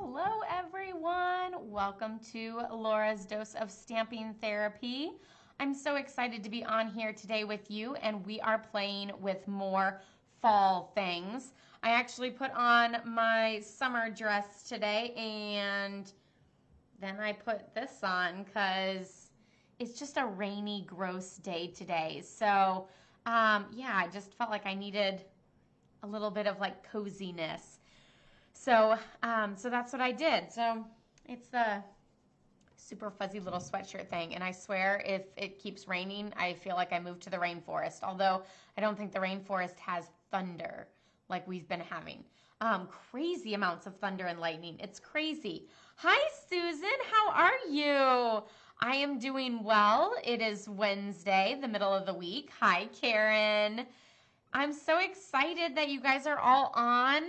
Hello everyone! Welcome to Laura's Dose of Stamping Therapy. I'm so excited to be on here today with you, and we are playing with more fall things. I actually put on my summer dress today, and then I put this on because it's just a rainy, gross day today. So yeah, I just felt like I needed a little bit of like coziness. So that's what I did. So it's the super fuzzy little sweatshirt thing. And I swear if it keeps raining, I feel like I moved to the rainforest. Although I don't think the rainforest has thunder like we've been having. Crazy amounts of thunder and lightning. It's crazy. Hi, Susan. How are you? I am doing well. It is Wednesday, the middle of the week. Hi, Karen. I'm so excited that you guys are all on.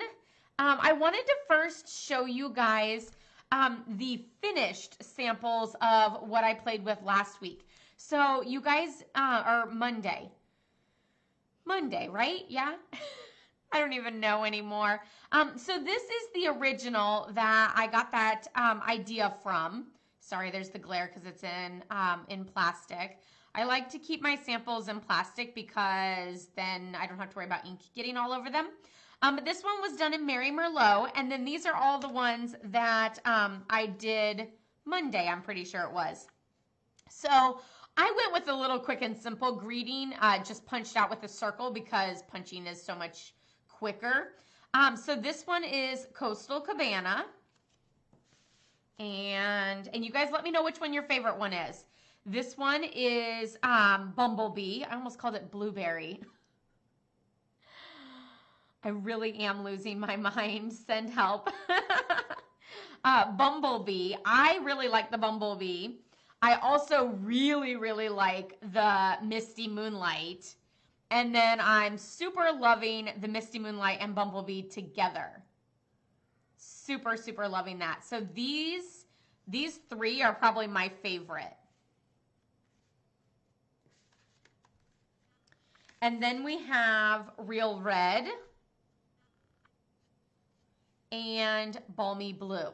I wanted to first show you guys the finished samples of what I played with last week. So you guys, or Monday, right? Yeah? I don't even know anymore. So this is the original that I got that idea from. Sorry, there's the glare because it's in plastic. I like to keep my samples in plastic because then I don't have to worry about ink getting all over them. But this one was done in Mary Merlot, and then these are all the ones that I did Monday, I'm pretty sure it was. So I went with a little quick and simple greeting, just punched out with a circle because punching is so much quicker. So this one is Coastal Cabana, and you guys let me know which one your favorite one is. This one is Bumblebee. I almost called it Blueberry. I really am losing my mind. Send help. Bumblebee. I really like the Bumblebee. I also really, really like the Misty Moonlight. And then I'm super loving the Misty Moonlight and Bumblebee together. Super, super loving that. So these three are probably my favorite. And then we have Real Red and Balmy Blue.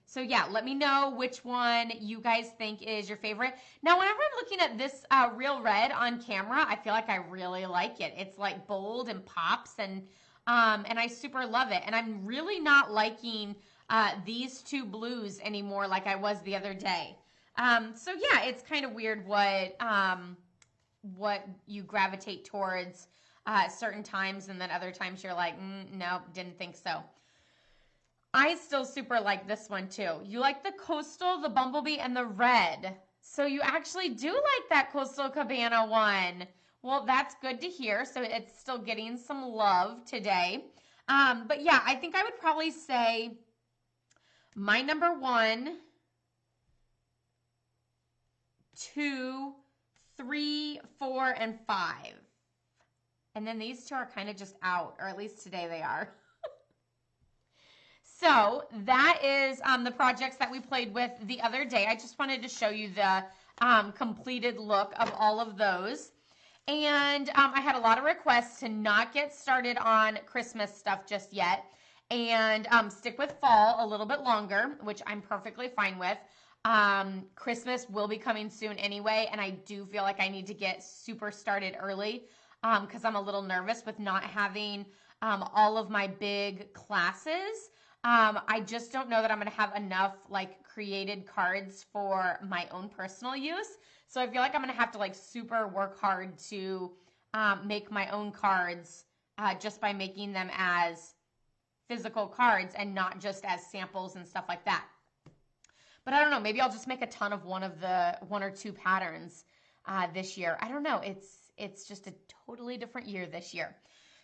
So yeah, let me know which one you guys think is your favorite. Now, whenever I'm looking at this Real Red on camera, I feel like I really like it. It's like bold and pops, and I super love it. And I'm really not liking these two blues anymore like I was the other day. So yeah, it's kind of weird what you gravitate towards certain times, and then other times you're like, no, didn't think so. I still super like this one too. You like the Coastal, the Bumblebee, and the Red. So you actually do like that Coastal Cabana one. Well, that's good to hear. So it's still getting some love today. But yeah, I think I would probably say my number 1, 2, 3, 4, and 5. And then these two are kind of just out, or at least today they are. So that is the projects that we played with the other day. I just wanted to show you the completed look of all of those. And I had a lot of requests to not get started on Christmas stuff just yet and stick with fall a little bit longer, which I'm perfectly fine with. Christmas will be coming soon anyway, and I do feel like I need to get super started early because I'm a little nervous with not having all of my big classes. I just don't know that I'm going to have enough like created cards for my own personal use. So I feel like I'm going to have to like super work hard to make my own cards just by making them as physical cards and not just as samples and stuff like that. But I don't know, maybe I'll just make a ton of one or two patterns this year. I don't know, it's just a totally different year this year.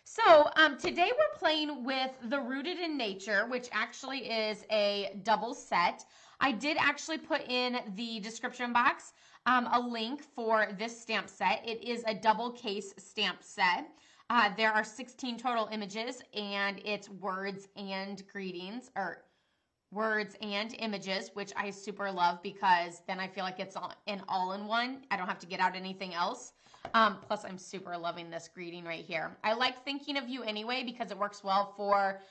So today we're playing with the Rooted in Nature, which actually is a double set. I did actually put in the description box a link for this stamp set. It is a double case stamp set. There are 16 total images, and it's words and greetings, or words and images, which I super love because then I feel like it's an all-in-one. I don't have to get out anything else. Plus, I'm super loving this greeting right here. I like thinking of you anyway because it works well for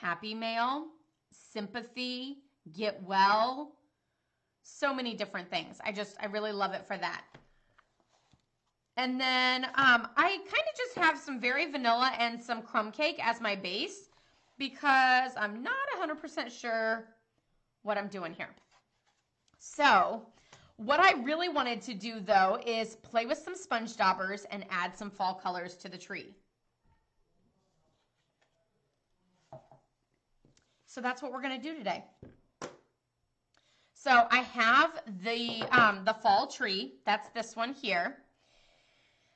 Happy Mail, Sympathy, Get Well, so many different things. I really love it for that. And then I kind of just have some very vanilla and some crumb cake as my base because I'm not 100% sure what I'm doing here. So what I really wanted to do though is play with some sponge daubers and add some fall colors to the tree. So that's what we're going to do today. So I have the fall tree. That's this one here.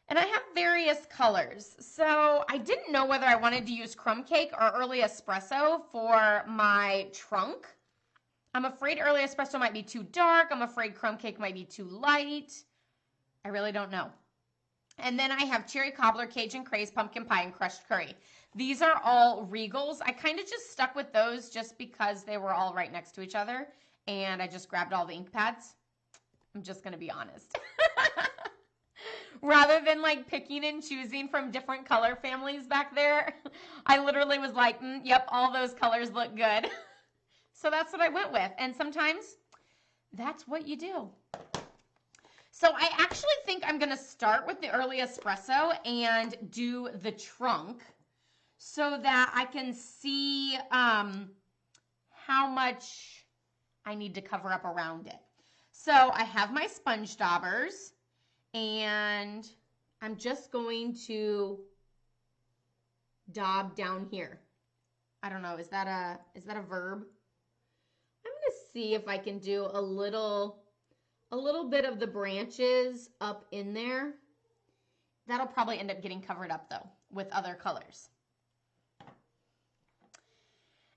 And I have various colors. So I didn't know whether I wanted to use crumb cake or early espresso for my trunk. I'm afraid early espresso might be too dark. I'm afraid crumb cake might be too light. I really don't know. And then I have cherry cobbler, Cajun craze, pumpkin pie, and crushed curry. These are all Regals. I kind of just stuck with those just because they were all right next to each other. And I just grabbed all the ink pads. I'm just going to be honest. Rather than like picking and choosing from different color families back there, I literally was like, yep, all those colors look good. So that's what I went with. And sometimes that's what you do. So I actually think I'm going to start with the early espresso and do the trunk so that I can see how much I need to cover up around it. So I have my sponge daubers. And I'm just going to daub down here. I don't know, is that a verb? I'm going to see if I can do a little bit of the branches up in there. That'll probably end up getting covered up though with other colors.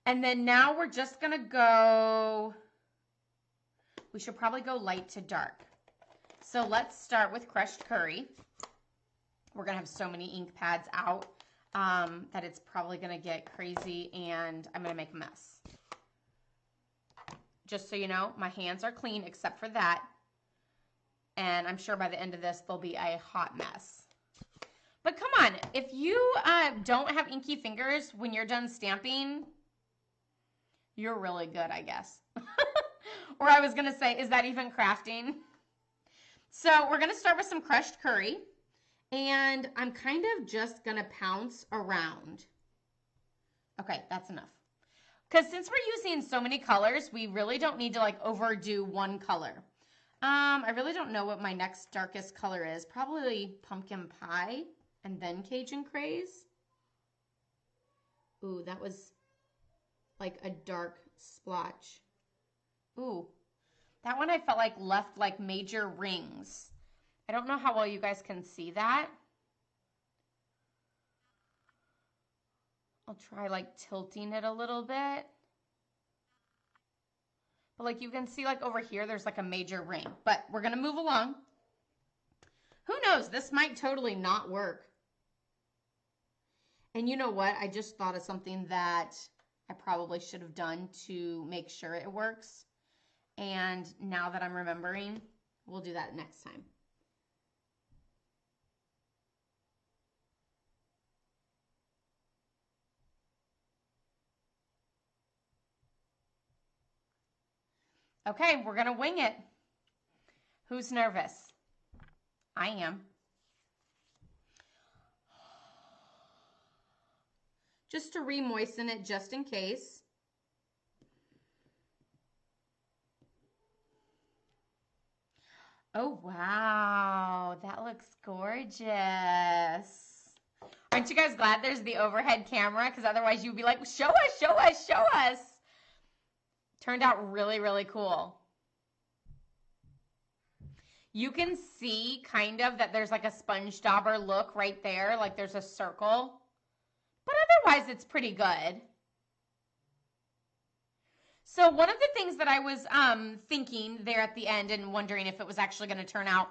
And then now we're just going to go, we should probably go light to dark. So let's start with crushed curry. We're going to have so many ink pads out that it's probably going to get crazy and I'm going to make a mess. Just so you know, my hands are clean except for that. And I'm sure by the end of this, they'll be a hot mess. But come on, if you don't have inky fingers when you're done stamping, you're really good, I guess. Or I was going to say, is that even crafting? So we're going to start with some crushed curry, and I'm kind of just going to pounce around. Okay, that's enough. Because since we're using so many colors, we really don't need to like overdo one color. I really don't know what my next darkest color is. Probably pumpkin pie and then Cajun craze. Ooh, that was like a dark splotch. Ooh. That one I felt like left like major rings. I don't know how well you guys can see that. I'll try like tilting it a little bit. But like you can see like over here, there's like a major ring. But we're going to move along. Who knows? This might totally not work. And you know what? I just thought of something that I probably should have done to make sure it works. And now that I'm remembering, we'll do that next time. Okay, we're going to wing it. Who's nervous? I am. Just to re-moisten it just in case. Oh, wow. That looks gorgeous. Aren't you guys glad there's the overhead camera? Because otherwise you'd be like, show us, show us, show us. Turned out really, really cool. You can see kind of that there's like a sponge dauber look right there. Like there's a circle. But otherwise it's pretty good. So one of the things that I was thinking there at the end and wondering if it was actually going to turn out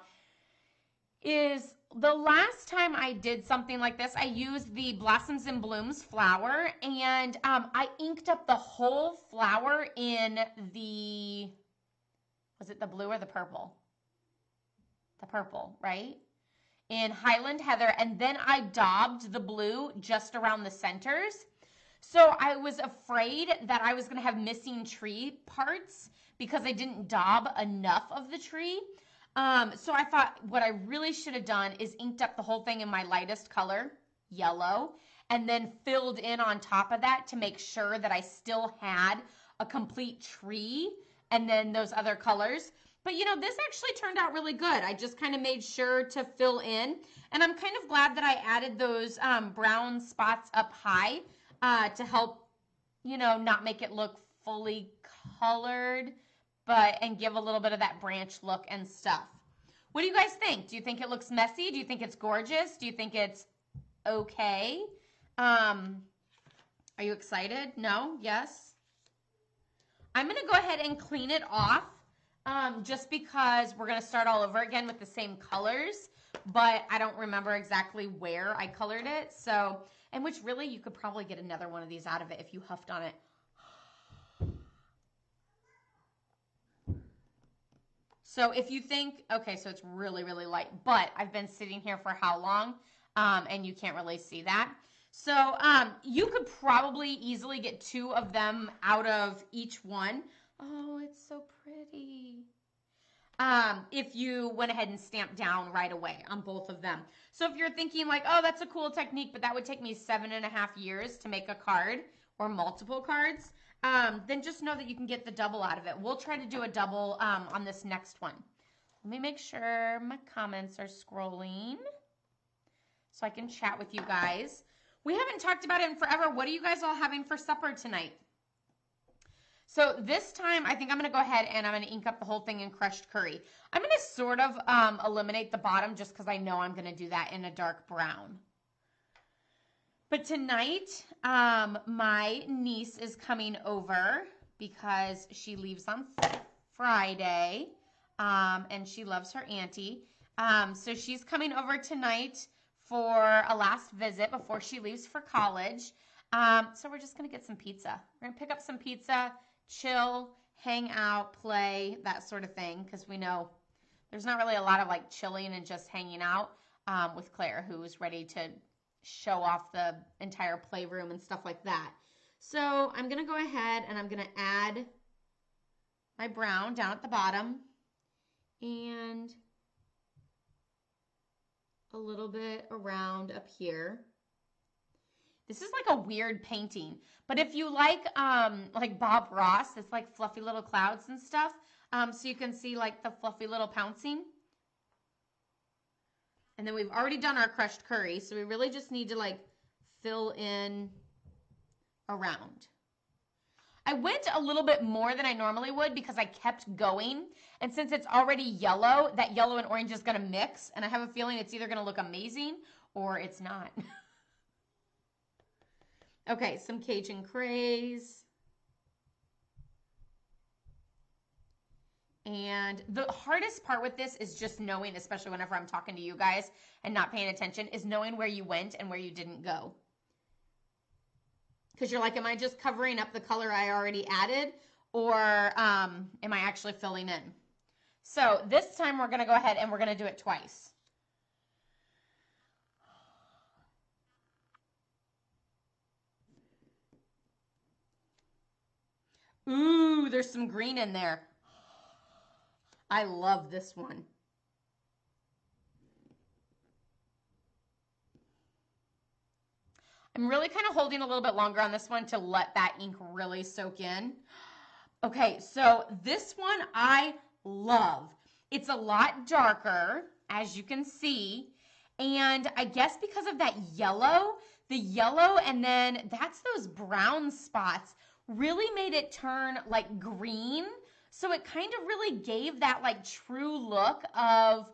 is the last time I did something like this, I used the Blossoms and Blooms flower and I inked up the whole flower in the, was it the blue or the purple? The purple, right? In Highland Heather, and then I daubed the blue just around the centers. So I was afraid that I was going to have missing tree parts because I didn't daub enough of the tree. So I thought what I really should have done is inked up the whole thing in my lightest color, yellow, and then filled in on top of that to make sure that I still had a complete tree and then those other colors. But you know, this actually turned out really good. I just kind of made sure to fill in, and I'm kind of glad that I added those brown spots up high to help, you know, not make it look fully colored, and give a little bit of that branch look and stuff. What do you guys think? Do you think it looks messy? Do you think it's gorgeous? Do you think it's okay? Are you excited? No? Yes? I'm going to go ahead and clean it off just because we're going to start all over again with the same colors, but I don't remember exactly where I colored it. So, and which really you could probably get another one of these out of it if you huffed on it. So if you think, okay, so it's really, really light, but I've been sitting here for how long? And you can't really see that. So you could probably easily get 2 of them out of each one. Oh, it's so pretty. If you went ahead and stamped down right away on both of them. So if you're thinking like, oh, that's a cool technique, but that would take me 7.5 years to make a card or multiple cards, then just know that you can get the double out of it. We'll try to do a double on this next one. Let me make sure my comments are scrolling so I can chat with you guys. We haven't talked about it in forever. What are you guys all having for supper tonight? So this time, I think I'm going to go ahead and I'm going to ink up the whole thing in crushed curry. I'm going to sort of eliminate the bottom just because I know I'm going to do that in a dark brown. But tonight, my niece is coming over because she leaves on Friday, and she loves her auntie. So she's coming over tonight for a last visit before she leaves for college. So we're just going to get some pizza. We're going to pick up some pizza, chill, hang out, play, that sort of thing, because we know there's not really a lot of like chilling and just hanging out with Claire, who's ready to show off the entire playroom and stuff like that. So I'm going to go ahead and I'm going to add my brown down at the bottom and a little bit around up here. This is like a weird painting, but if you like Bob Ross, it's like fluffy little clouds and stuff. So you can see like the fluffy little pouncing. And then we've already done our crushed curry, so we really just need to like fill in around. I went a little bit more than I normally would because I kept going. And since it's already yellow, that yellow and orange is going to mix. And I have a feeling it's either going to look amazing or it's not. Okay, some Cajun craze. And the hardest part with this is just knowing, especially whenever I'm talking to you guys and not paying attention, is knowing where you went and where you didn't go. Because you're like, am I just covering up the color I already added, or am I actually filling in? So this time we're going to go ahead and we're going to do it twice. Ooh, there's some green in there. I love this one. I'm really kind of holding a little bit longer on this one to let that ink really soak in. Okay, so this one I love. It's a lot darker, as you can see, and I guess because of that yellow, the yellow and then that's those brown spots really made it turn like green. So it kind of really gave that like true look of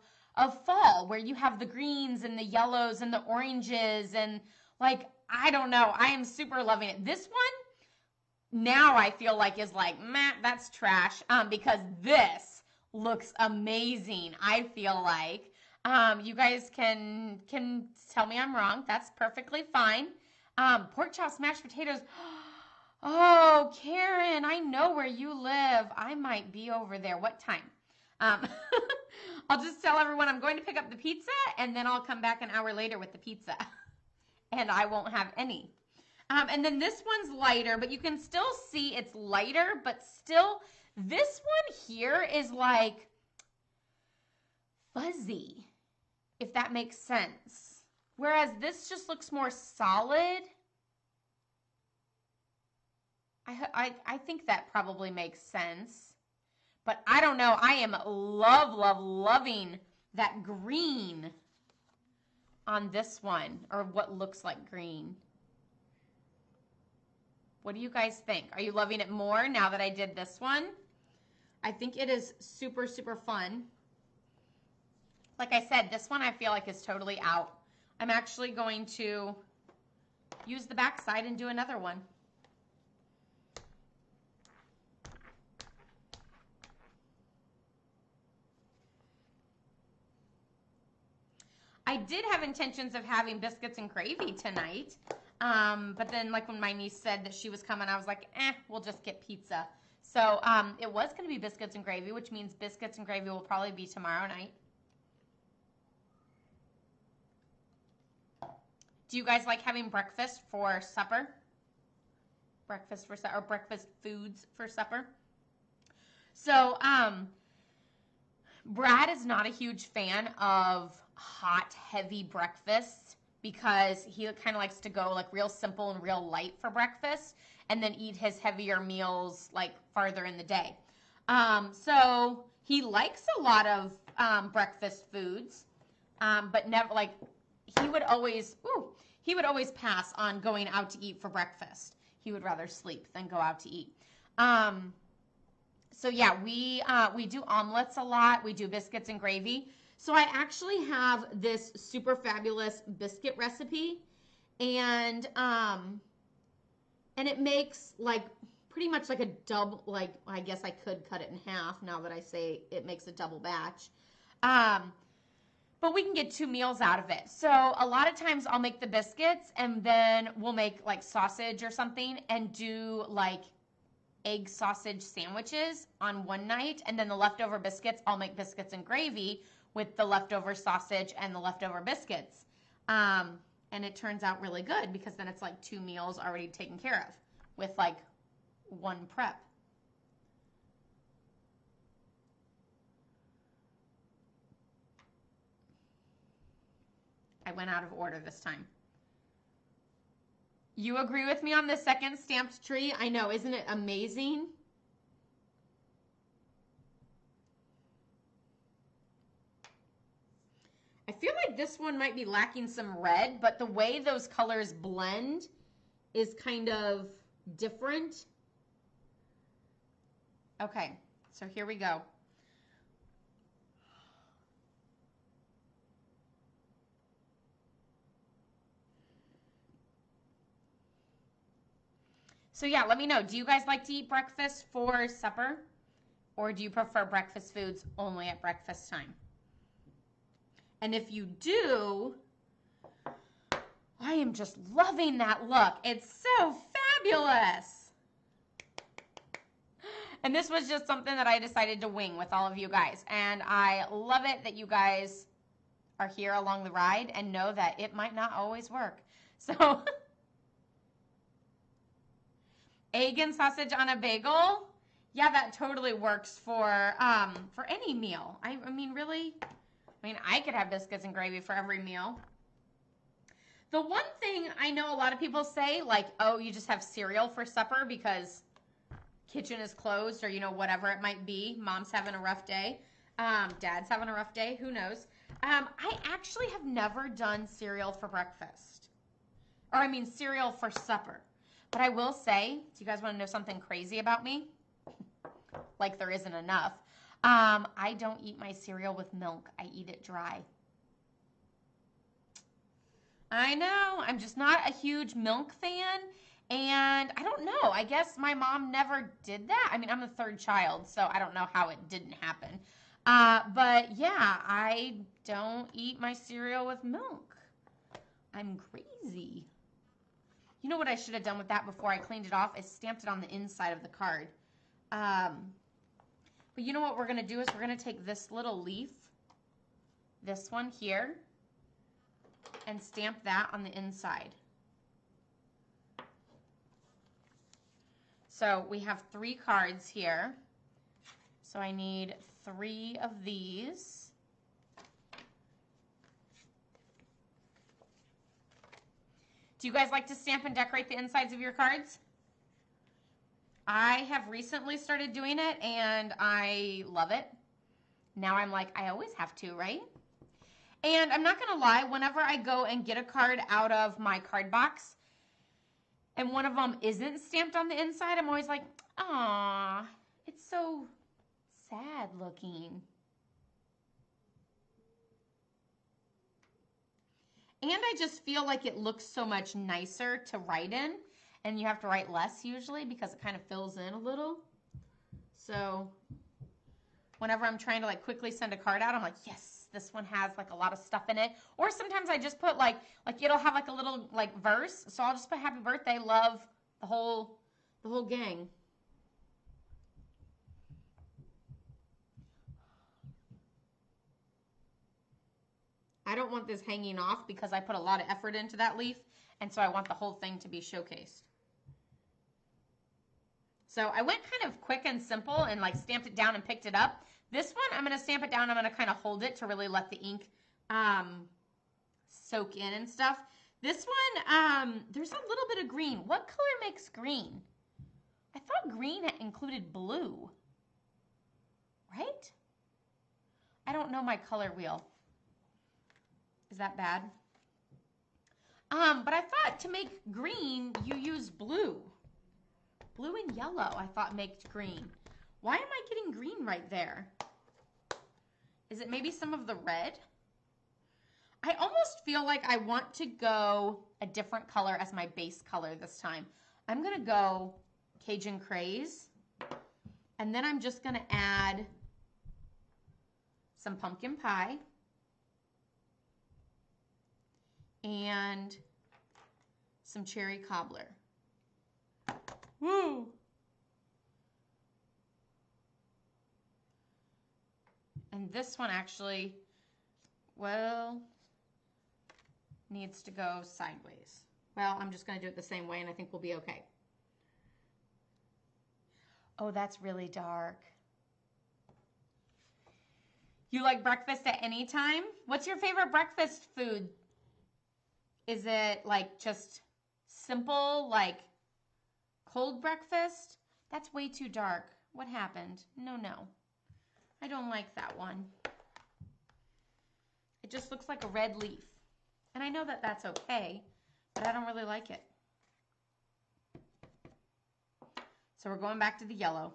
fall, where you have the greens and the yellows and the oranges and like, I don't know. I am super loving it. This one now I feel like is like, meh, that's trash, because this looks amazing. I feel like you guys can tell me I'm wrong. That's perfectly fine. Pork chops, mashed potatoes. Oh, Karen, I know where you live. I might be over there. What time? I'll just tell everyone I'm going to pick up the pizza, and then I'll come back an hour later with the pizza. And I won't have any. And then this one's lighter, but you can still see it's lighter, but still this one here is like fuzzy, if that makes sense. Whereas this just looks more solid. I think that probably makes sense. But I don't know. I am loving that green on this one, or what looks like green. What do you guys think? Are you loving it more now that I did this one? I think it is super, super fun. Like I said, this one I feel like is totally out. I'm actually going to use the back side and do another one. I did have intentions of having biscuits and gravy tonight, but then like when my niece said that she was coming, I was like, we'll just get pizza. So it was going to be biscuits and gravy, which means biscuits and gravy will probably be tomorrow night. Do you guys like having breakfast for supper? Breakfast for supper, or breakfast foods for supper? So Brad is not a huge fan of hot, heavy breakfast because he kind of likes to go like real simple and real light for breakfast and then eat his heavier meals like farther in the day. So he likes a lot of breakfast foods, but never like he would always pass on going out to eat for breakfast. He would rather sleep than go out to eat. So yeah, we do omelets a lot. We do biscuits and gravy. So I actually have this super fabulous biscuit recipe, and it makes like pretty much like a double, like I guess I could cut it in half now that I say it makes a double batch. But we can get 2 meals out of it. So a lot of times I'll make the biscuits and then we'll make like sausage or something and do like egg sausage sandwiches on one night, and then the leftover biscuits, I'll make biscuits and gravy with the leftover sausage and the leftover biscuits. And it turns out really good because then it's like 2 meals already taken care of with like 1 prep. I went out of order this time. You agree with me on the second stamped tree? I know, isn't it amazing? I feel like this one might be lacking some red, but the way those colors blend is kind of different. Okay, so here we go. So yeah, let me know. Do you guys like to eat breakfast for supper? Or do you prefer breakfast foods only at breakfast time? And if you do, I am just loving that look. It's so fabulous. And this was just something that I decided to wing with all of you guys. And I love it that you guys are here along the ride and know that it might not always work. So egg and sausage on a bagel, yeah, that totally works for any meal. I mean, really, I could have biscuits and gravy for every meal. The one thing I know a lot of people say, like, oh, you just have cereal for supper because kitchen is closed, or whatever it might be. Mom's having a rough day. Dad's having a rough day. Who knows? I actually have never done cereal for breakfast, or cereal for supper. But I will say, do you guys want to know something crazy about me? Like there isn't enough. I don't eat my cereal with milk. I eat it dry. I know. I'm just not a huge milk fan. And I don't know. I guess my mom never did that. I'm the 3rd child, so I don't know how it didn't happen. But yeah, I don't eat my cereal with milk. I'm crazy. You know what I should have done with that before I cleaned it off is stamped it on the inside of the card. But you know what we're going to do is we're going to take this little leaf, this one here, and stamp that on the inside. So we have 3 cards here. So I need 3 of these. Do you guys like to stamp and decorate the insides of your cards? I have recently started doing it and I love it. Now I'm like, I always have to, right? And I'm not gonna lie, whenever I go and get a card out of my card box and one of them isn't stamped on the inside, I'm always like, aw, it's so sad looking. And I just feel like it looks so much nicer to write in, and you have to write less usually because it kind of fills in a little. So whenever I'm trying to like quickly send a card out, I'm like, yes, this one has like a lot of stuff in it. Or sometimes I just put like it'll have like a little like verse. So I'll just put happy birthday, love, the whole gang. I don't want this hanging off because I put a lot of effort into that leaf, and so I want the whole thing to be showcased. So I went kind of quick and simple and like stamped it down and picked it up. This one, I'm going to stamp it down. I'm going to kind of hold it to really let the ink soak in and stuff. This one, there's a little bit of green. What color makes green? I thought green included blue, right? I don't know my color wheel. Is that bad? But I thought to make green, you use blue. Blue and yellow, I thought made green. Why am I getting green right there? Is it maybe some of the red? I almost feel like I want to go a different color as my base color this time. I'm gonna go Cajun Craze, and then I'm just gonna add some pumpkin pie and some cherry cobbler. Woo! And this one actually, well, needs to go sideways. Well, I'm just going to do it the same way and I think we'll be okay. Oh, that's really dark. You like breakfast at any time? What's your favorite breakfast food? Is it like just simple, like cold breakfast? That's way too dark. What happened? No. I don't like that one. It just looks like a red leaf. And I know that that's okay, but I don't really like it. So we're going back to the yellow.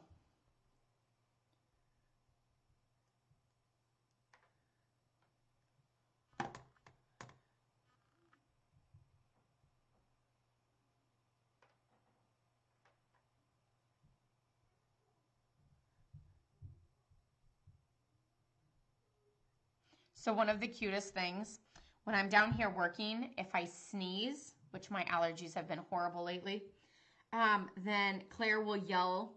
So one of the cutest things, when I'm down here working, if I sneeze, which my allergies have been horrible lately, then Claire will yell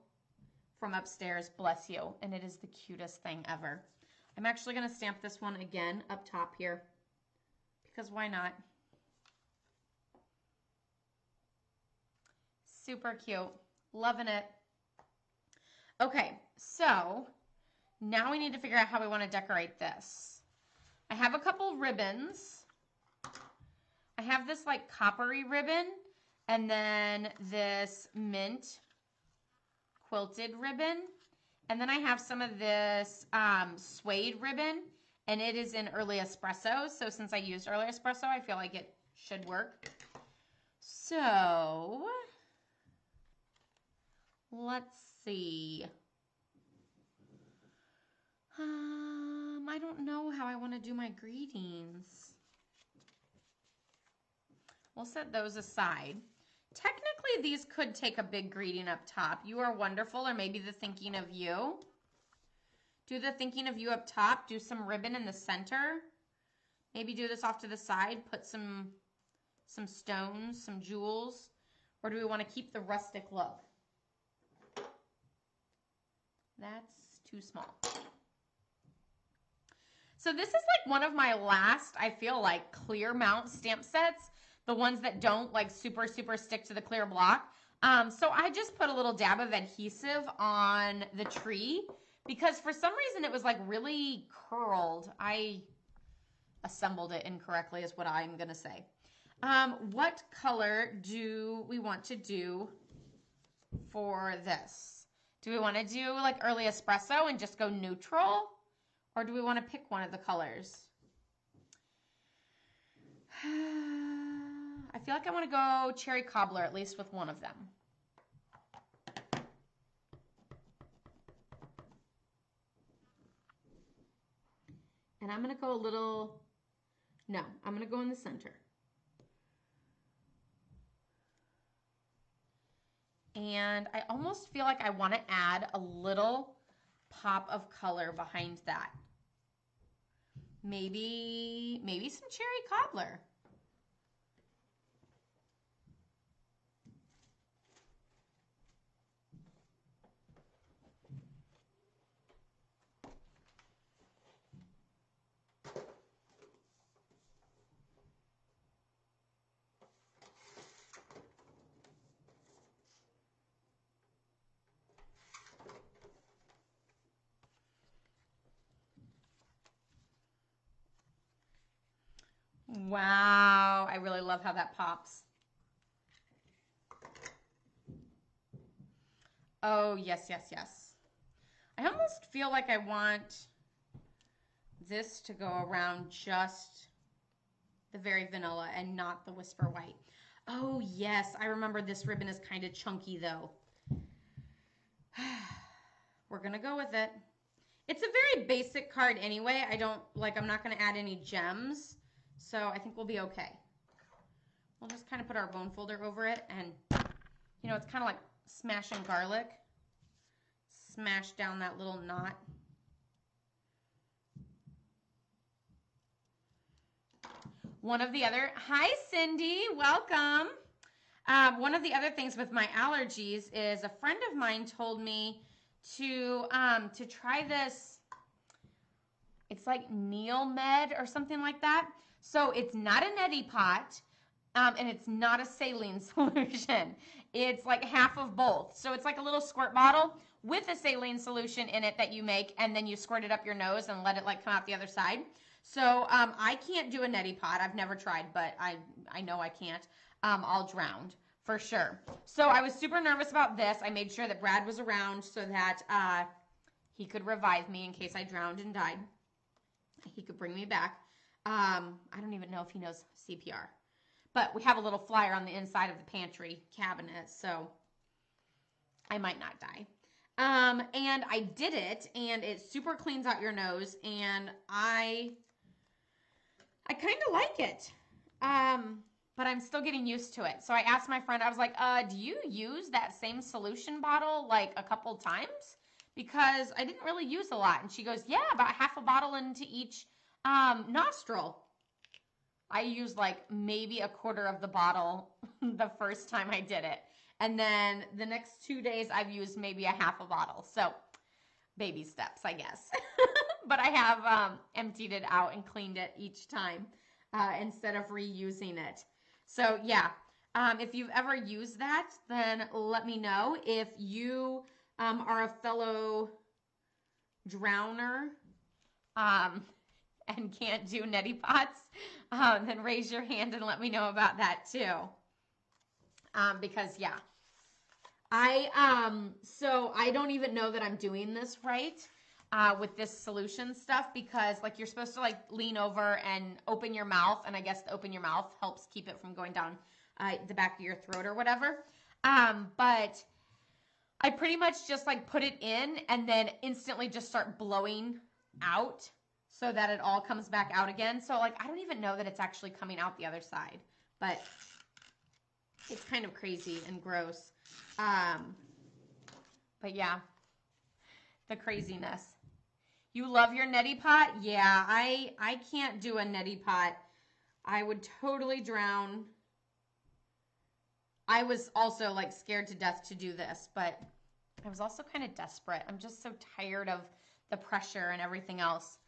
from upstairs, bless you, and it is the cutest thing ever. I'm actually going to stamp this one again up top here, because why not? Super cute. Loving it. Okay, so now we need to figure out how we want to decorate this. I have a couple ribbons. I have this like coppery ribbon and then this mint quilted ribbon. And then I have some of this suede ribbon and it is in early espresso. So since I used early espresso, I feel like it should work. So let's see. I don't know how I want to do my greetings. We'll set those aside. Technically, these could take a big greeting up top. You are wonderful, or maybe the thinking of you. Do the thinking of you up top. Do some ribbon in the center. Maybe do this off to the side. Put some stones, some jewels. Or do we want to keep the rustic look? That's too small. So this is like one of my last, I feel like, clear mount stamp sets. The ones that don't like super stick to the clear block. So I just put a little dab of adhesive on the tree because for some reason it was like really curled. I assembled it incorrectly is what I'm going to say. What color do we want to do for this? Do we want to do like early espresso and just go neutral? Or do we want to pick one of the colors? I feel like I want to go cherry cobbler, at least with one of them. And I'm going to go a little, no, I'm going to go in the center. And I almost feel like I want to add a little pop of color behind that. Maybe some cherry cobbler. Wow, I really love how that pops. Oh, yes, yes, yes. I almost feel like I want this to go around just the very vanilla and not the Whisper White. Oh, yes, I remember this ribbon is kind of chunky though. We're gonna go with it. It's a very basic card anyway. I'm not gonna add any gems. So I think we'll be okay. We'll just kind of put our bone folder over it and, you know, it's kind of like smashing garlic. Smash down that little knot. Hi Cindy, welcome. One of the other things with my allergies is a friend of mine told me to try this. It's like Neomed or something like that. So it's not a neti pot, and it's not a saline solution. It's like half of both. So it's like a little squirt bottle with a saline solution in it that you make, and then you squirt it up your nose and let it like come out the other side. So I can't do a neti pot. I've never tried, but I know I can't. I'll drown for sure. So I was super nervous about this. I made sure that Brad was around so that he could revive me in case I drowned and died. He could bring me back. I don't even know if he knows CPR. But we have a little flyer on the inside of the pantry cabinet, so I might not die. And I did it, and it super cleans out your nose, and I kind of like it. But I'm still getting used to it. So I asked my friend, I was like, do you use that same solution bottle like a couple times? Because I didn't really use a lot. And she goes, yeah, about half a bottle into each nostril. I used like maybe a quarter of the bottle the first time I did it. And then the next 2 days I've used maybe a half a bottle. So baby steps, I guess. But I have emptied it out and cleaned it each time instead of reusing it. So yeah, if you've ever used that, then let me know. If you are a fellow drowner and can't do neti pots, then raise your hand and let me know about that too. Because yeah, so I don't even know that I'm doing this right with this solution stuff, because like you're supposed to like lean over and open your mouth, and I guess to open your mouth helps keep it from going down the back of your throat or whatever. But I pretty much just like put it in and then instantly just start blowing out so that it all comes back out again. So like I don't even know that it's actually coming out the other side, but it's kind of crazy and gross. But yeah, the craziness. You love your neti pot? Yeah, I can't do a neti pot. I would totally drown. I was also like scared to death to do this, but I was also kind of desperate. I'm just so tired of the pressure and everything else.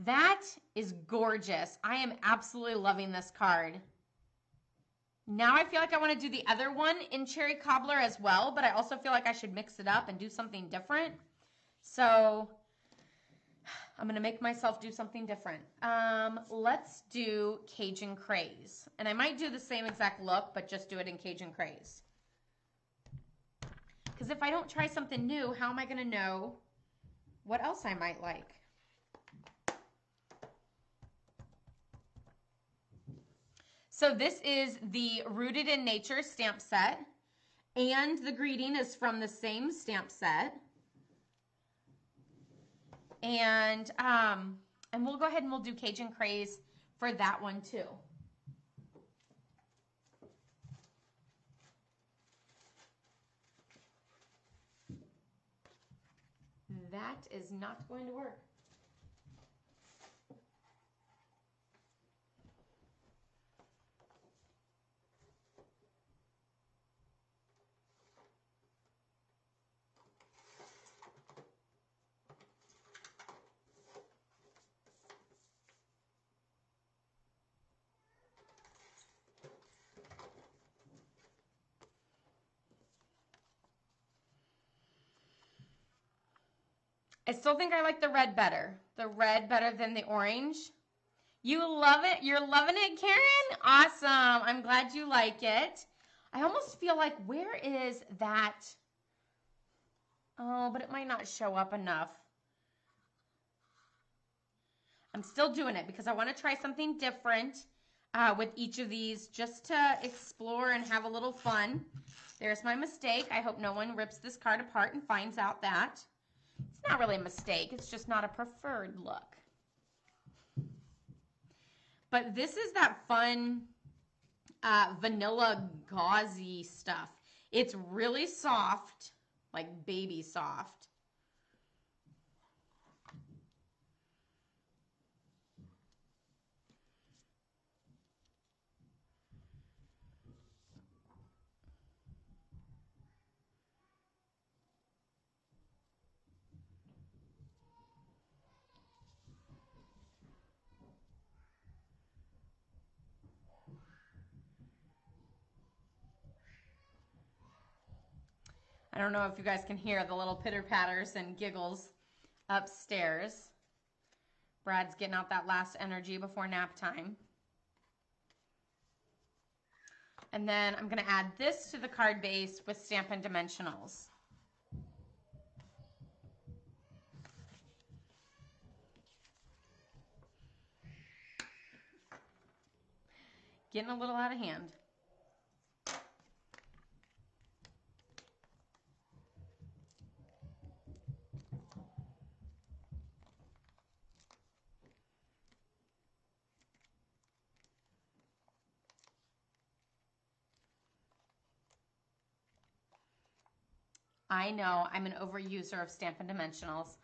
That is gorgeous. I am absolutely loving this card. Now I feel like I want to do the other one in cherry cobbler as well, but I also feel like I should mix it up and do something different. So I'm going to make myself do something different. Let's do Cajun Craze. And I might do the same exact look, but just do it in Cajun Craze. Because if I don't try something new, how am I going to know what else I might like? So this is the Rooted in Nature stamp set, and the greeting is from the same stamp set. And we'll go ahead and we'll do Cajun Craze for that one too. That is not going to work. I still think I like the red better. The red better than the orange. You love it? You're loving it, Karen? Awesome. I'm glad you like it. I almost feel like, where is that? Oh, but it might not show up enough. I'm still doing it because I want to try something different with each of these just to explore and have a little fun. There's my mistake. I hope no one rips this card apart and finds out that. It's not really a mistake. It's just not a preferred look. But this is that fun vanilla gauzy stuff. It's really soft, like baby soft. I don't know if you guys can hear the little pitter patters and giggles upstairs. Brad's getting out that last energy before nap time. And then I'm going to add this to the card base with Stampin' Dimensionals. Getting a little out of hand. I know I'm an overuser of Stampin' Dimensionals,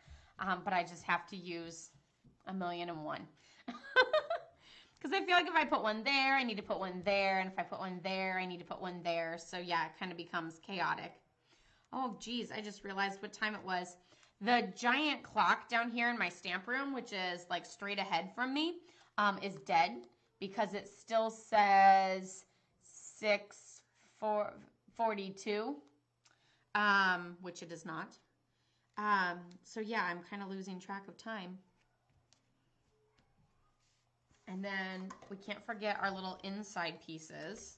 but I just have to use 1,000,001. Because I feel like if I put one there, I need to put one there, and if I put one there, I need to put one there. So yeah, it kind of becomes chaotic. Oh geez, I just realized what time it was. The giant clock down here in my stamp room, which is like straight ahead from me, is dead because it still says 6:42. Which it is not. So yeah, I'm kind of losing track of time. And then we can't forget our little inside pieces.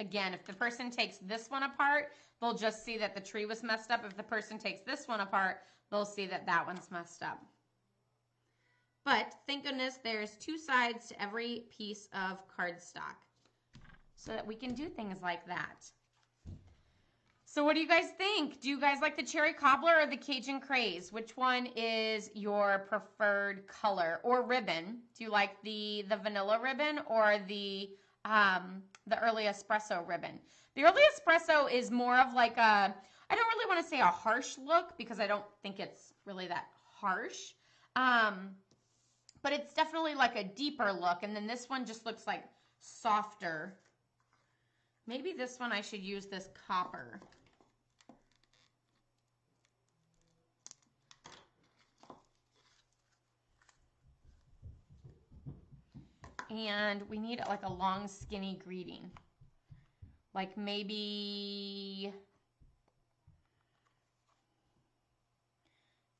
Again, if the person takes this one apart, they'll just see that the tree was messed up. If the person takes this one apart, they'll see that that one's messed up. But thank goodness there's two sides to every piece of cardstock so that we can do things like that. So what do you guys think? Do you guys like the cherry cobbler or the Cajun Craze? Which one is your preferred color or ribbon? Do you like the vanilla ribbon or the early espresso ribbon? The early espresso is more of like a, I don't really want to say a harsh look because I don't think it's really that harsh. but it's definitely like a deeper look. And then this one just looks like softer. Maybe this one I should use this copper. And we need like a long, skinny greeting. Like maybe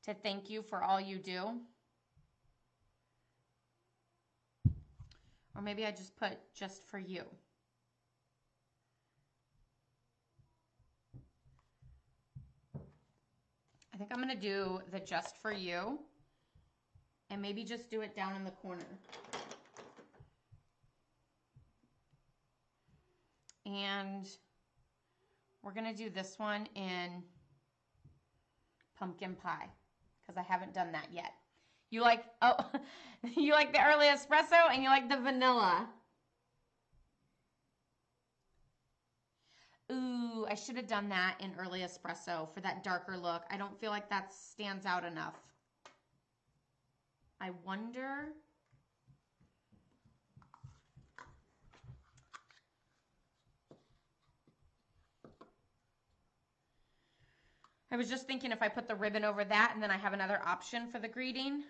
to thank you for all you do. Or maybe I just put just for you. I think I'm going to do the just for you and maybe just do it down in the corner. And we're going to do this one in pumpkin pie because I haven't done that yet. You like, oh, you like the early espresso and you like the vanilla. Ooh, I should have done that in early espresso for that darker look. I don't feel like that stands out enough. I wonder. I was just thinking if I put the ribbon over that and then I have another option for the greeting.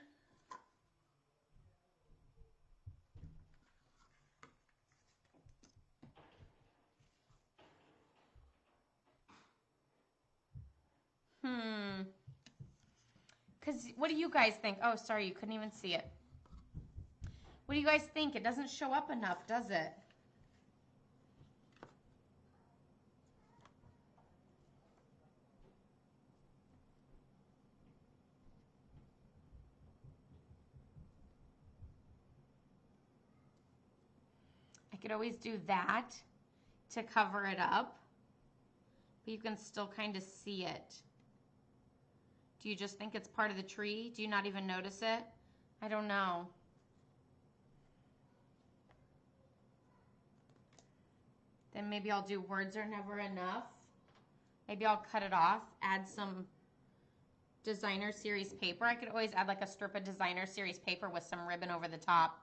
Because what do you guys think? Oh, sorry, you couldn't even see it. What do you guys think? It doesn't show up enough, does it? I could always do that to cover it up, but you can still kind of see it. Do you just think it's part of the tree? Do you not even notice it? I don't know. Then maybe I'll do words are never enough. Maybe I'll cut it off, add some designer series paper. I could always add like a strip of designer series paper with some ribbon over the top.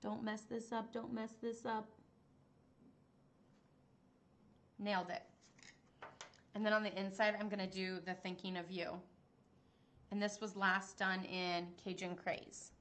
Don't mess this up, don't mess this up. Nailed it. And then on the inside, I'm gonna do the thinking of you. And this was last done in Cajun Craze.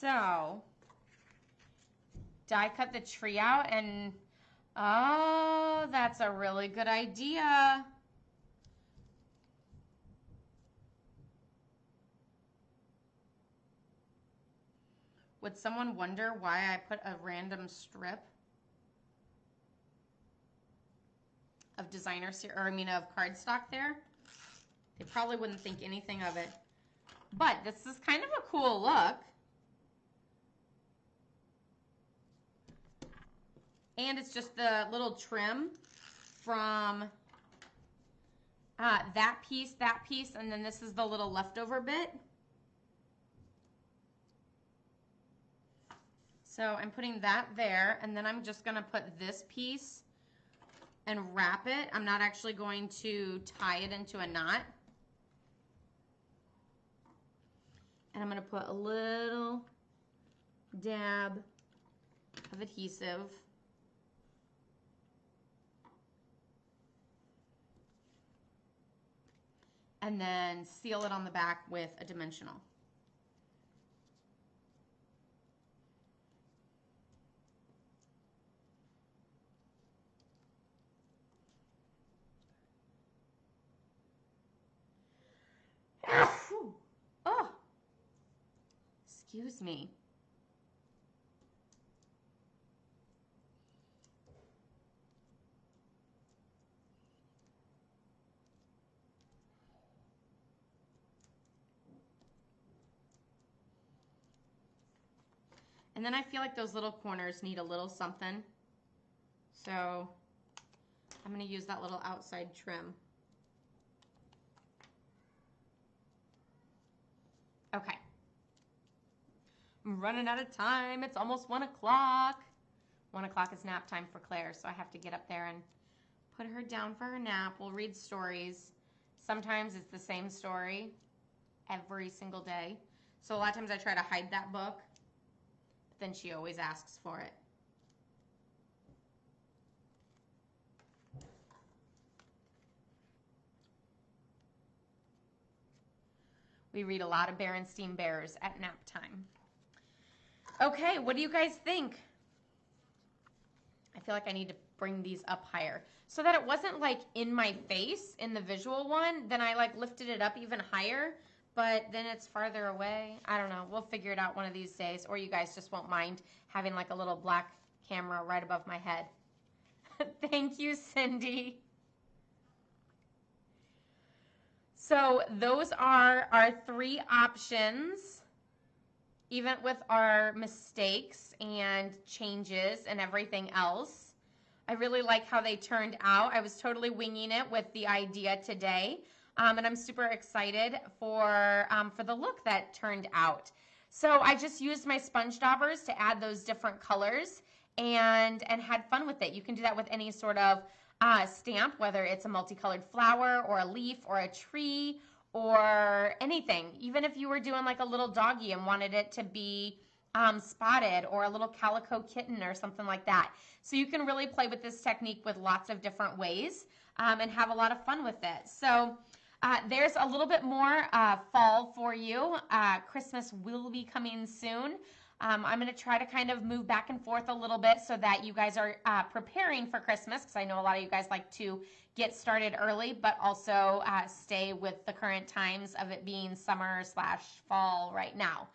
So, die cut the tree out and, oh, that's a really good idea. Would someone wonder why I put a random strip of designer, of cardstock there? They probably wouldn't think anything of it. But this is kind of a cool look. And it's just the little trim from that piece, and then this is the little leftover bit. So I'm putting that there, and then I'm just gonna put this piece and wrap it. I'm not actually going to tie it into a knot. And I'm gonna put a little dab of adhesive. And then seal it on the back with a dimensional. Excuse me. And then I feel like those little corners need a little something. So I'm going to use that little outside trim. Okay. I'm running out of time. It's almost 1 o'clock. 1 o'clock is nap time for Claire, so I have to get up there and put her down for her nap. We'll read stories. Sometimes it's the same story every single day. So a lot of times I try to hide that book, but then she always asks for it. We read a lot of Berenstain Bears at nap time. Okay, what do you guys think? I feel like I need to bring these up higher so that it wasn't like in my face in the visual one. Then I like lifted it up even higher, but then it's farther away. I don't know. We'll figure it out one of these days, or you guys just won't mind having like a little black camera right above my head. Thank you, Cindy. So those are our 3 options, even with our mistakes and changes and everything else. I really like how they turned out. I was totally winging it with the idea today, and I'm super excited for the look that turned out. So I just used my sponge daubers to add those different colors and had fun with it. You can do that with any sort of stamp, whether it's a multicolored flower or a leaf or a tree or anything. Even if you were doing like a little doggy and wanted it to be spotted, or a little calico kitten or something like that. So you can really play with this technique with lots of different ways and have a lot of fun with it. So there's a little bit more fall for you. Christmas will be coming soon. I'm going to try to kind of move back and forth a little bit so that you guys are preparing for Christmas, because I know a lot of you guys like to get started early, but also stay with the current times of it being summer/fall right now.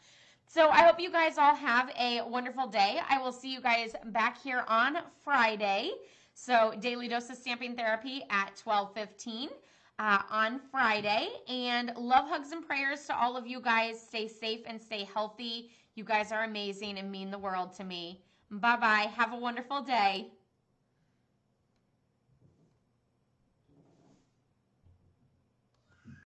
So I hope you guys all have a wonderful day. I will see you guys back here on Friday. So Daily Dose of Stamping Therapy at 12:15 on Friday. And love, hugs, and prayers to all of you guys. Stay safe and stay healthy. You guys are amazing and mean the world to me. Bye-bye. Have a wonderful day.